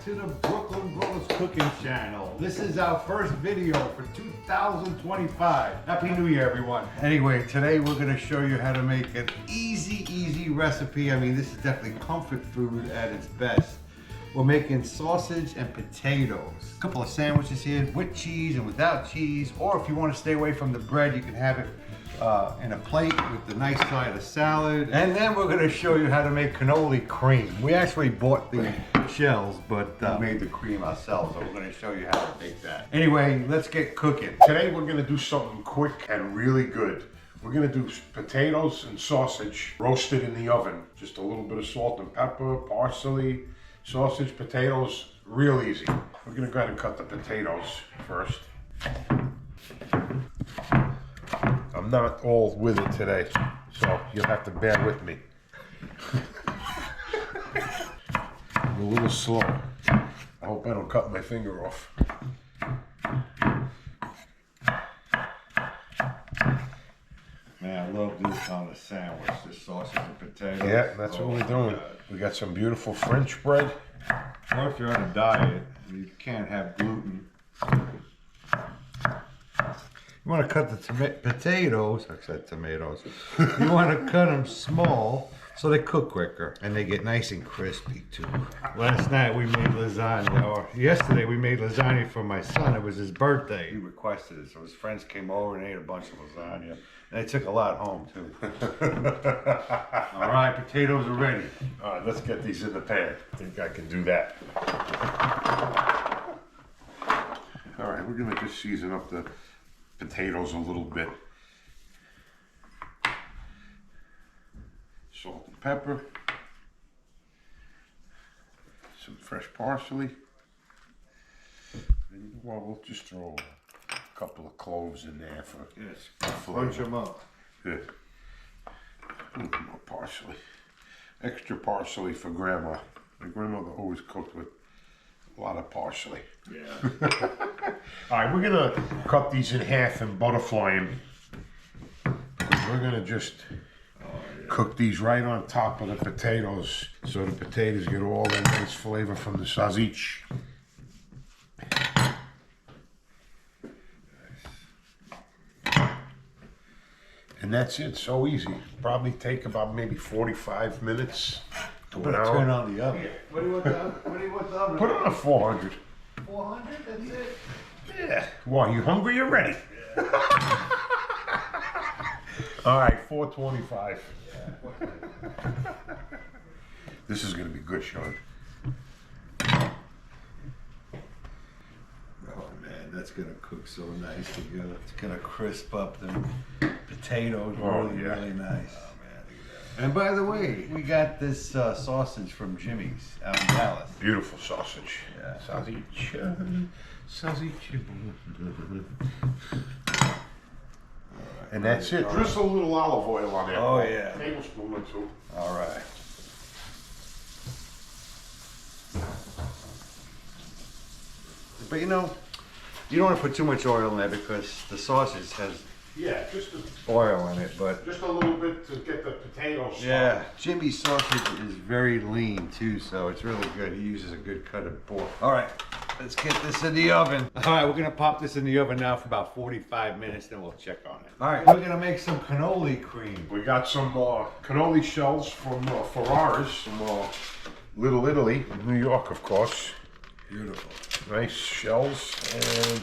to the Brooklyn Brothers Cooking Channel. This is our first video for 2025. Happy New Year, everyone. Anyway, today we're gonna show you how to make an easy recipe. I mean, this is definitely comfort food at its best. We're making sausage and potatoes. A couple of sandwiches here with cheese and without cheese, or if you want to stay away from the bread, you can have it in a plate with the nice side of salad. And then we're going to show you how to make cannoli cream. We actually bought the shells, but made the cream ourselves, so we're going to show you how to make that. Anyway, let's get cooking. Today we're going to do something quick and really good. We're going to do potatoes and sausage roasted in the oven. Just a little bit of salt and pepper, parsley, sausage, potatoes, real easy. We're going to go ahead and cut the potatoes first. I'm not all with it today, so you'll have to bear with me. I'm a little slow. I hope I don't cut my finger off. Man, I love this on a sandwich, this sausage and potatoes. Yeah, that's what we're doing. God. We got some beautiful French bread. Or if you're on a diet, you can't have gluten. You want to cut the potatoes, I said tomatoes. You want to cut them small so they cook quicker and they get nice and crispy too. Last night we made lasagna, or yesterday we made lasagna for my son. It was his birthday. He requested it, so his friends came over and ate a bunch of lasagna. And they took a lot home too. All right, potatoes are ready. All right, let's get these in the pan. I think I can do that. All right, we're gonna just season up the potatoes a little bit. Salt and pepper. Some fresh parsley. And well, we'll just throw a couple of cloves in there for Bunch them up. yeah. A little more parsley. Extra parsley for grandma. My grandmother always cooked with a lot of parsley. Yeah. All right, we're gonna cut these in half and butterfly them. We're gonna just cook these right on top of the potatoes, so the potatoes get all the nice flavor from the sausage. And that's it, so easy. Probably take about maybe 45 minutes to an hour. Turn on the oven. What do you want the oven? Put it on a 400. 400, that's it? Yeah. Why, you hungry? You're ready. All right, 425. This is gonna be good, Sean. Oh man, that's gonna cook so nice together. It's gonna crisp up the potatoes really nice. Oh man, look at that. And by the way, we got this sausage from Jimmy's out in Dallas. Beautiful sausage. Yeah. Sausage. Sausage. And that's it. Just a little olive oil on there. Oh yeah. Tablespoon or two. All right. But you know, you don't want to put too much oil in there because the sausage has Yeah, just oil in it, but a little bit to get the potatoes started. yeah, Jimmy's sausage is very lean too, so it's really good. He uses a good cut of pork. All right, let's get this in the oven. All right, we're gonna pop this in the oven now for about 45 minutes, then we'll check on it. All right, we're gonna make some cannoli cream. We got some cannoli shells from Ferraris, from Little Italy, New York, of course. Beautiful. Nice shells, and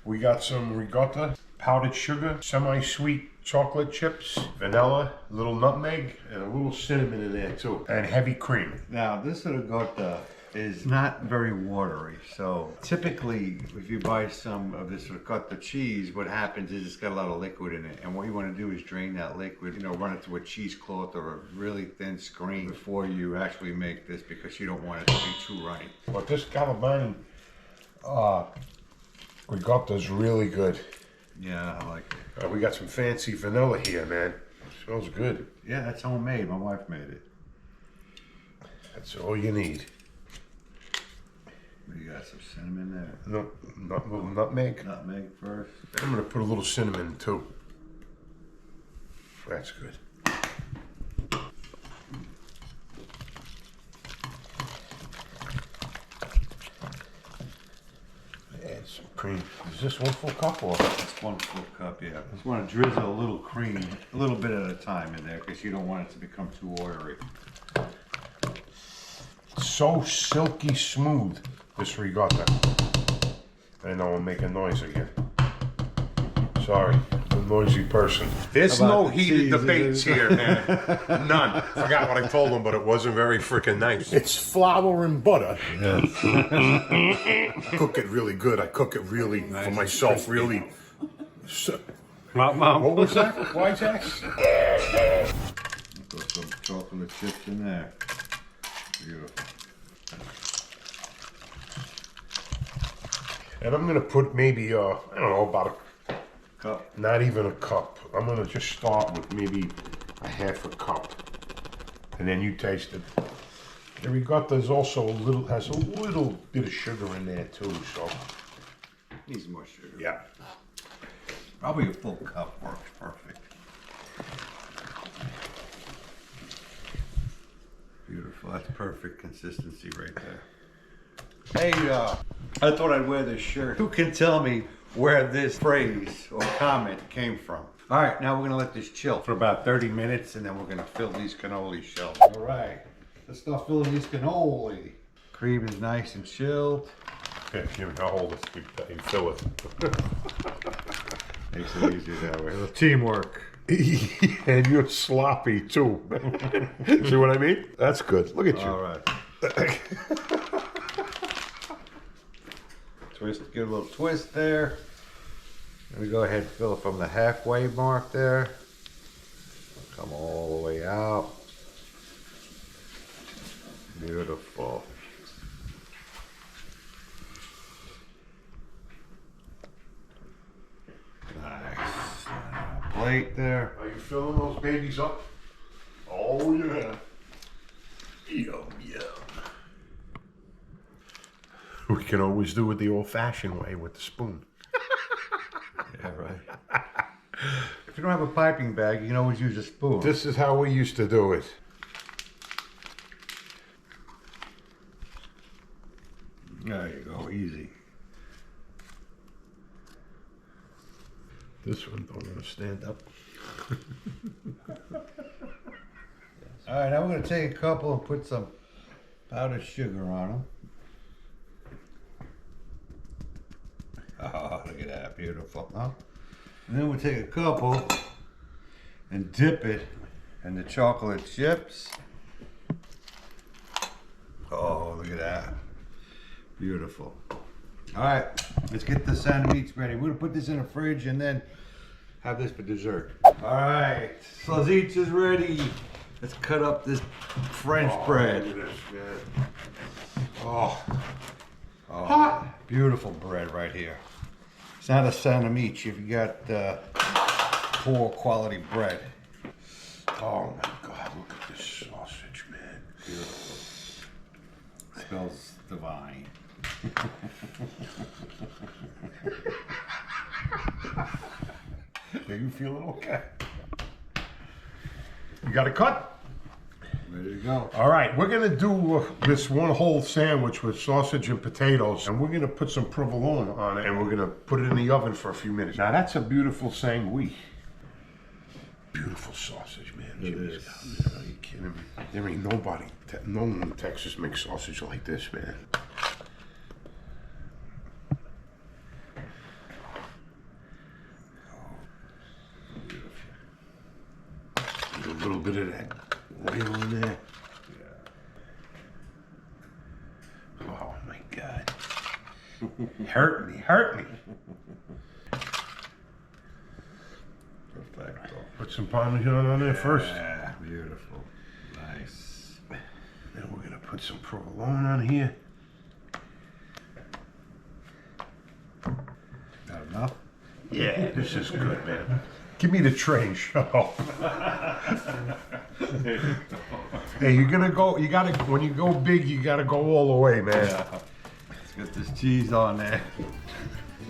we got some ricotta, powdered sugar, semi-sweet chocolate chips, vanilla, little nutmeg, and a little cinnamon in there too, and heavy cream. Now, this ricotta is not very watery, so typically if you buy some of this ricotta cheese, what happens is it's got a lot of liquid in it, and what you want to do is drain that liquid, run it through a cheesecloth or a really thin screen before you actually make this, because you don't want it to be too runny. But this Calamari ricotta is really good. Yeah, I like it. We got some fancy vanilla here, man. Smells good. Yeah, that's homemade. My wife made it. That's all you need. You got some cinnamon there. No, little nutmeg. Nutmeg first. I'm gonna put a little cinnamon too. That's good. Some cream. Is this 1 full cup or? It's 1 full cup, yeah. Just want to drizzle a little cream, a little bit at a time in there, because you don't want it to become too oily. So silky smooth, this ricotta. I know I'm making noise again. Sorry, I'm a noisy person. There's no heated debates here, man. None. Forgot what I told them, but it wasn't very freaking nice. It's flour and butter. Yes. Cook it really good. I cook it really nice for myself, really. What was that? Why, Jack? Put some chocolate chips in there. Beautiful. And I'm gonna put maybe, I don't know, about a cup. Not even a cup. I'm gonna just start with maybe a half a cup, and then you taste it. The ricotta is also has a little bit of sugar in there too, so. Needs more sugar. Yeah. Probably a full cup works perfect. Beautiful. That's perfect consistency right there. Hey, I thought I'd wear this shirt. Who can tell me where this phrase or comment came from? All right, now we're gonna let this chill for about 30 minutes, and then we're gonna fill these cannoli shells. All right, let's start filling these cannoli. Cream is nice and chilled. Okay, Jimmy, I'll hold it. You fill it. Makes it easier that way. A little teamwork. And you're sloppy too. See what I mean? That's good. Look at you. All right. Twist, give it a little twist there. We go ahead and fill it from the halfway mark there. Come all the way out. Beautiful. Nice. Plate there. Are you filling those babies up? Oh yeah. Yum yum. We can always do it the old-fashioned way with the spoon. Yeah, right. If you don't have a piping bag, you can always use a spoon. This is how we used to do it. There you go, easy. This one don't want to stand up. All right, now we're going to take a couple and put some powdered sugar on them. Oh, look at that, beautiful, huh? And then we'll take a couple and dip it in the chocolate chips. Oh, look at that. Beautiful. All right, let's get the sandwich ready. We're gonna put this in the fridge and then have this for dessert. All right, sausage is ready. Let's cut up this French bread. Look at this, man. Oh. Oh, beautiful bread right here. It's not a sandwich if you got poor quality bread. Oh my God, look at this sausage, man. Beautiful. Smells divine. Are you feeling okay? You got a cut? Ready to go. All right, we're gonna do this one whole sandwich with sausage and potatoes, and we're gonna put some provolone on it, and we're gonna put it in the oven for a few minutes. Now that's a beautiful sandwich. Beautiful sausage, man. It is. Are you kidding me? There ain't nobody, no one in Texas makes sausage like this, man. A little bit of that oil in there. Yeah. Oh my God. Hurt me. Perfecto. Put some Parmesan on there first. Yeah, beautiful. Nice. Then we're gonna put some provolone on here. Got enough? Yeah, this is good, man. Give me the tray and shut up. Hey, you're gonna go, when you go big, you gotta go all the way, man. Yeah. Let's get this cheese on there.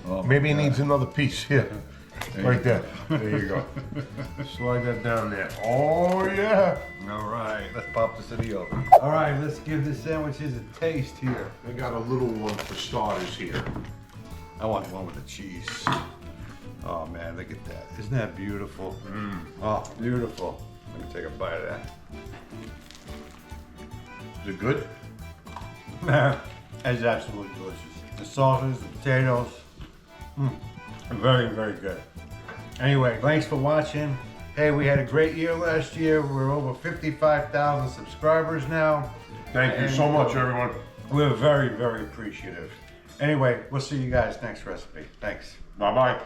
Oh, Maybe it needs another piece here. Right there. There you go. Slide that down there. Oh, yeah. All right, let's pop this in the oven. All right, let's give the sandwiches a taste here. I got a little one for starters here. I want one with the cheese. Oh man, look at that. Isn't that beautiful? Oh, beautiful. Let me take a bite of that. Is it good? Man, it's absolutely delicious. The sauces, the potatoes, very, very good. Anyway, thanks for watching. Hey, we had a great year last year. We're over 55,000 subscribers now. Thank you so much, everyone. We're very, very appreciative. Anyway, we'll see you guys next recipe. Thanks. Bye-bye.